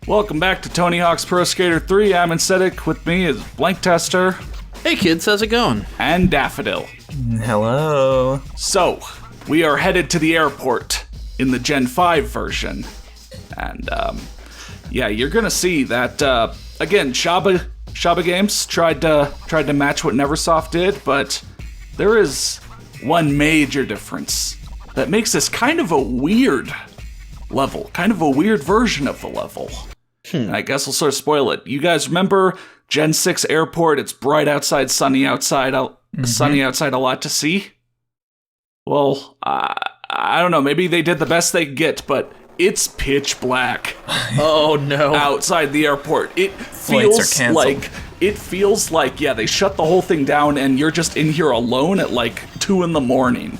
Welcome back to Tony Hawk's Pro Skater 3. I'm Aesthetic. With me is Blank Tester. Hey kids, how's it going? And Daffodil. Hello. So, we are headed to the airport in the Gen 5 version. And, you're gonna see that, again, Shaba Games tried to match what Neversoft did, but there is one major difference that makes this kind of a weird level, kind of a weird version of the level. And I guess I'll sort of spoil it. You guys remember Gen 6 Airport? It's bright outside, sunny outside, sunny outside, a lot to see. Well, I don't know. Maybe they did the best they could get, but it's pitch black. Oh no! Outside the airport, it feels like they shut the whole thing down, and you're just in here alone at like 2 a.m.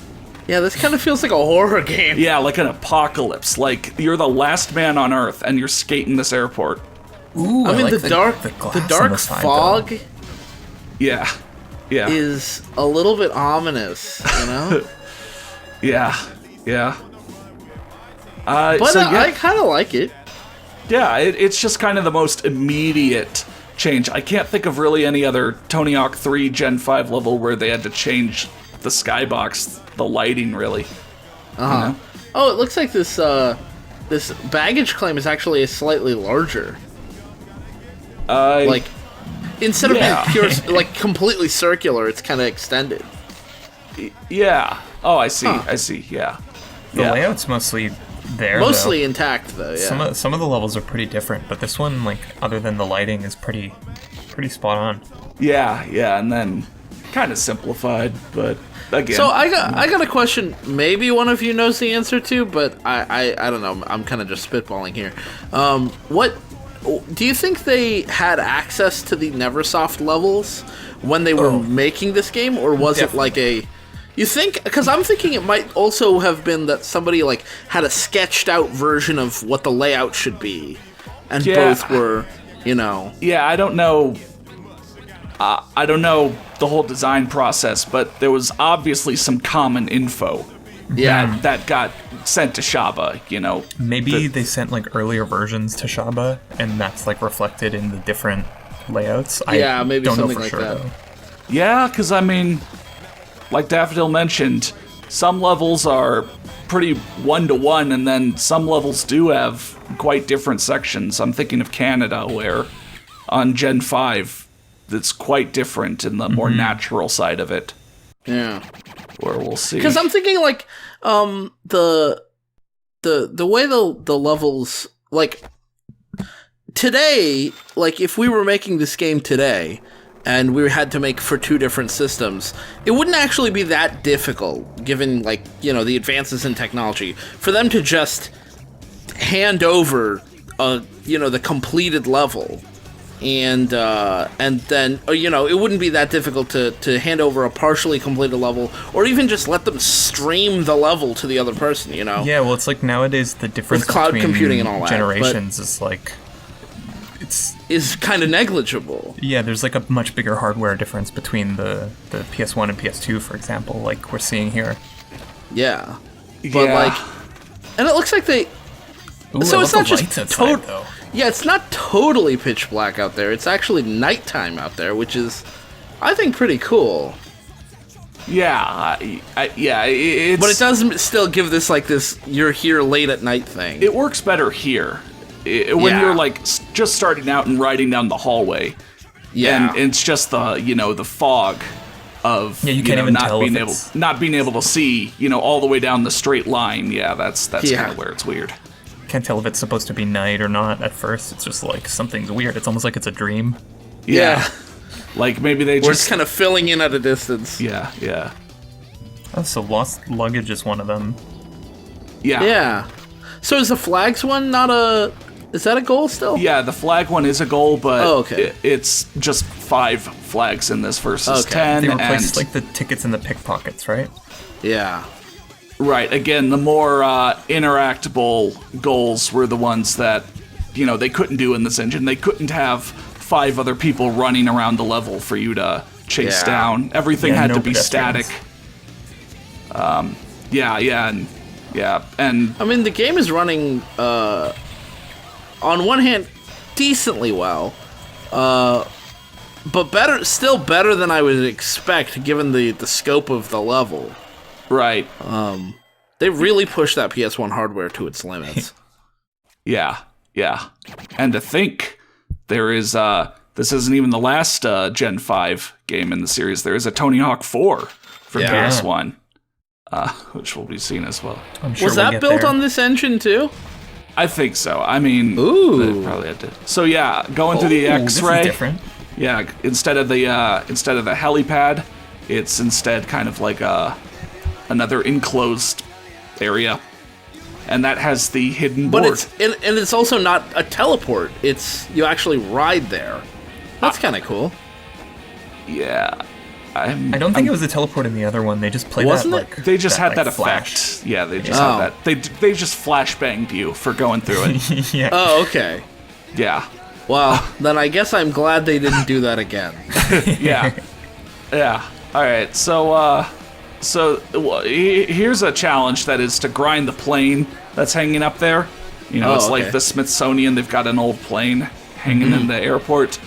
Yeah, this kind of feels like a horror game. Yeah, like an apocalypse. Like you're the last man on Earth, and you're skating this airport. Ooh, I mean like the dark fog. Yeah. Is a little bit ominous, you know. Yeah. But I kind of like it. Yeah, it's just kind of the most immediate change. I can't think of really any other Tony Hawk 3 Gen 5 level where they had to change the skybox, the lighting, really. You know? Oh, it looks like this baggage claim is actually slightly larger. Like, instead of being pure, like completely circular, it's kind of extended. Yeah. Oh, I see. I see. Yeah. The layout's mostly there. Mostly intact, though. Yeah. Some of the levels are pretty different, but this one, like, other than the lighting, is pretty spot on. Yeah, and then kind of simplified, but again. So I got a question. Maybe one of you knows the answer to, but I don't know. I'm kind of just spitballing here. What do you think they had access to the Neversoft levels when they were making this game, or was it like a? You think? Because I'm thinking it might also have been that somebody like had a sketched out version of what the layout should be, and both were, you know. Yeah, I don't know. I don't know the whole design process, but there was obviously some common info. Yeah, that got sent to Shaba. You know, maybe they sent like earlier versions to Shaba, and that's like reflected in the different layouts. Yeah, maybe don't something know for like sure, that. Though. Yeah, because I mean, like Daffodil mentioned, some levels are pretty one-to-one, and then some levels do have quite different sections. I'm thinking of Canada, where on Gen 5, it's quite different in the more natural side of it. Yeah. Where we'll see. Because I'm thinking, like, the way the levels, like, today, like, if we were making this game today, and we had to make for 2 different systems, it wouldn't actually be that difficult, given, like, you know, the advances in technology, for them to just hand over, the completed level, and then, you know, it wouldn't be that difficult to hand over a partially completed level, or even just let them stream the level to the other person, you know? Yeah, well, it's like nowadays the difference with cloud between computing and all that, generations is like... is kind of negligible. Yeah, there's like a much bigger hardware difference between the PS1 and PS2, for example, like we're seeing here. Yeah. But like, and it looks like they... Ooh, so it's not just though. Yeah, it's not totally pitch black out there. It's actually nighttime out there, which is, I think, pretty cool. Yeah, it's... But it does still give this, like, this you're here late at night thing. It works better here. When you're, like, just starting out and riding down the hallway. Yeah. And it's just the fog of you can't even tell not being able to see, all the way down the straight line. Yeah, that's kind of where it's weird. Can't tell if it's supposed to be night or not at first. It's just like something's weird. It's almost like it's a dream. Yeah. Like maybe they We're just kind of filling in at a distance. Yeah. Oh, so lost luggage is one of them. Yeah. So is the flags one not a... Is that a goal still? Yeah, the flag one is a goal, but okay. It's just 5 flags in this versus 10. They replaced like the tickets and the pickpockets, right? Yeah. Right. Again, the more interactable goals were the ones that, they couldn't do in this engine. They couldn't have 5 other people running around the level for you to chase down. Everything had to be static. And I mean, the game is running on one hand, decently well, but still better than I would expect given the scope of the level. Right. They really pushed that PS1 hardware to its limits. Yeah. And to think there is, this isn't even the last Gen 5 game in the series. There is a Tony Hawk 4 for PS1, which will be seen as well. I'm sure Was that built on this engine too? I think so. I mean, Ooh. they probably had to. So yeah, going through the X-ray. This is different. Yeah, instead of the helipad, it's instead kind of like another enclosed area, and that has the hidden board. But it's also not a teleport. It's you actually ride there. That's kind of cool. Yeah, I don't think it was a teleport in the other one. They just played Wasn't that it? like they just had that flash. effect. Yeah, they just had that. They just flashbanged you for going through it. Yeah. Oh, okay. Yeah, Well, then I guess I'm glad they didn't do that again. yeah. All right, so here's a challenge that is to grind the plane that's hanging up there. You know, it's like the Smithsonian. They've got an old plane hanging in the airport,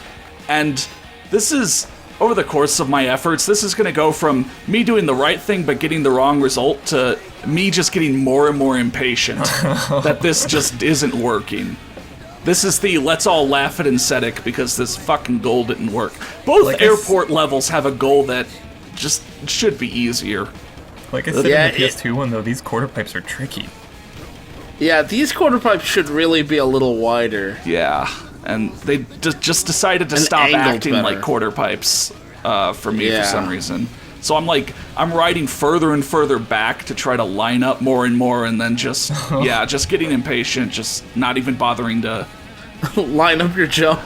and this is over the course of my efforts. This is going to go from me doing the right thing but getting the wrong result to me just getting more and more impatient that this just isn't working. This is the let's all laugh at Insetic because this fucking goal didn't work. Both airport levels have a goal that just should be easier. Like I said in the PS2 one, though, these quarter pipes are tricky. Yeah, these quarter pipes should really be a little wider. Yeah, and they just decided to stop acting like quarter pipes for me for some reason. So I'm riding further and further back to try to line up more and more, and then just getting impatient, just not even bothering to line up your jump.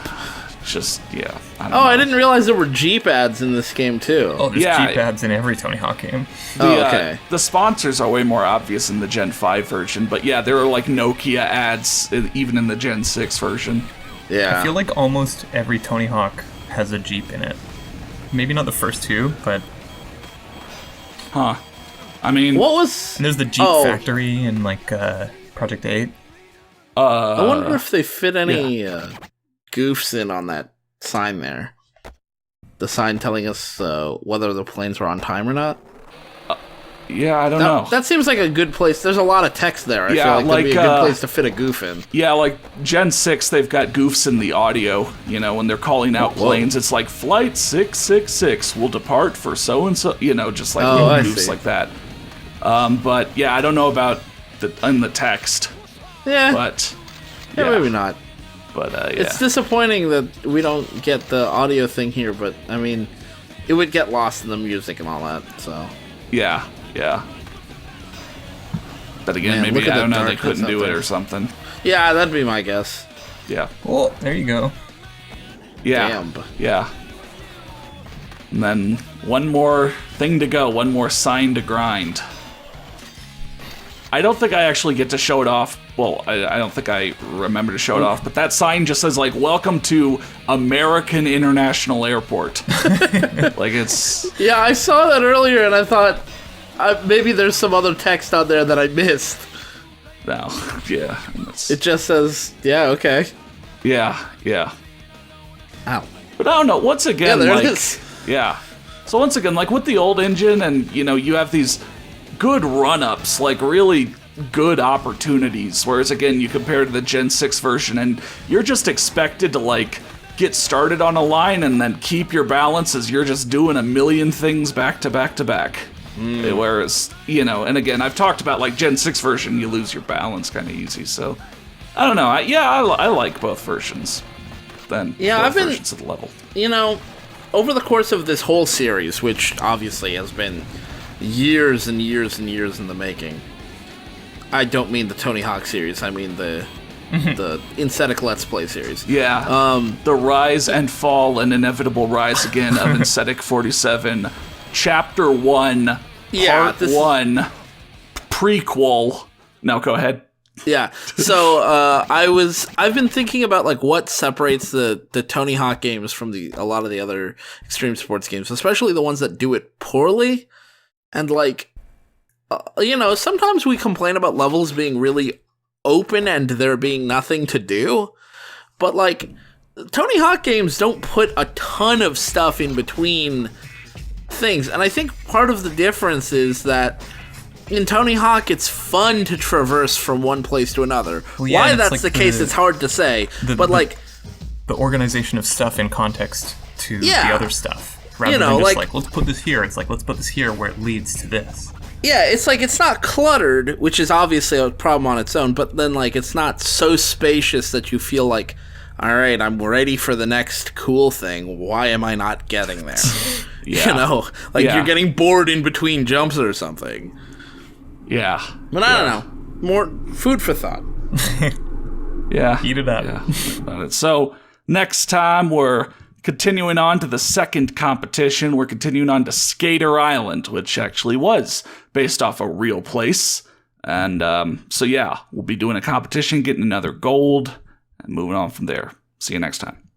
Just I don't Oh, know. I didn't realize there were Jeep ads in this game too. Oh, there's Jeep ads in every Tony Hawk game. Okay. The sponsors are way more obvious in the Gen 5 version, but yeah, there are like Nokia ads even in the Gen 6 version. Yeah. I feel like almost every Tony Hawk has a Jeep in it. Maybe not the first two, but... Huh. I mean... What was... And there's the Jeep factory in, like, Project 8. I wonder if they fit any goofs in on that sign there. The sign telling us whether the planes were on time or not. Yeah, I don't know. That seems like a good place. There's a lot of text there. I feel like that'd be a good place to fit a goof in. Yeah, like Gen 6, they've got goofs in the audio. You know, when they're calling out planes, it's like, Flight 666 will depart for so-and-so. You know, just like little goofs like that. But, yeah, I don't know about in the text. Yeah. But, yeah, maybe not. But, yeah. It's disappointing that we don't get the audio thing here, but, I mean, it would get lost in the music and all that, so... Yeah. But again, maybe, I don't know, they couldn't do it or something. Yeah, that'd be my guess. Yeah. Oh, there you go. Yeah. Damn. Yeah. And then one more thing to go, one more sign to grind. I don't think I actually get to show it off. Well, I don't think I remember to show it off, but that sign just says, like, welcome to American International Airport. Like, it's... Yeah, I saw that earlier, and I thought, maybe there's some other text out there that I missed. No, yeah. It just says, yeah, okay. Yeah. Ow. But I don't know, once again, there like... it is. Yeah. So once again, like, with the old engine, and, you know, you have these good run-ups, like, really good opportunities, whereas, again, you compare to the Gen 6 version, and you're just expected to, like, get started on a line and then keep your balance as you're just doing a million things back to back to back. Whereas, you know, and again, I've talked about, like, Gen 6 version, you lose your balance kind of easy, so... I don't know, I like both versions. Both versions of the level. You know, over the course of this whole series, which obviously has been years and years and years in the making. I don't mean the Tony Hawk series, I mean the Insetic Let's Play series. Yeah. The rise and fall and inevitable rise again of Insetic 47, Chapter 1, Part 1, prequel. No, go ahead. Yeah. So I've been thinking about like what separates the Tony Hawk games from a lot of the other extreme sports games, especially the ones that do it poorly. And like, you know, sometimes we complain about levels being really open and there being nothing to do. But like, Tony Hawk games don't put a ton of stuff in between things. And I think part of the difference is that in Tony Hawk, it's fun to traverse from one place to another. Well, yeah, why that's like the case, it's hard to say. But like, the organization of stuff in context to the other stuff. Rather you know, than just like, let's put this here. It's like, let's put this here where it leads to this. Yeah, it's like, it's not cluttered, which is obviously a problem on its own, but then, like, it's not so spacious that you feel like, all right, I'm ready for the next cool thing. Why am I not getting there? You know? Like, you're getting bored in between jumps or something. Yeah. But I don't know. More food for thought. Yeah. Eat it up. Yeah. About it. So, next time we're continuing on to the second competition. We're continuing on to Skater Island, which actually was based off a real place. And so, yeah, we'll be doing a competition, getting another gold, and moving on from there. See you next time.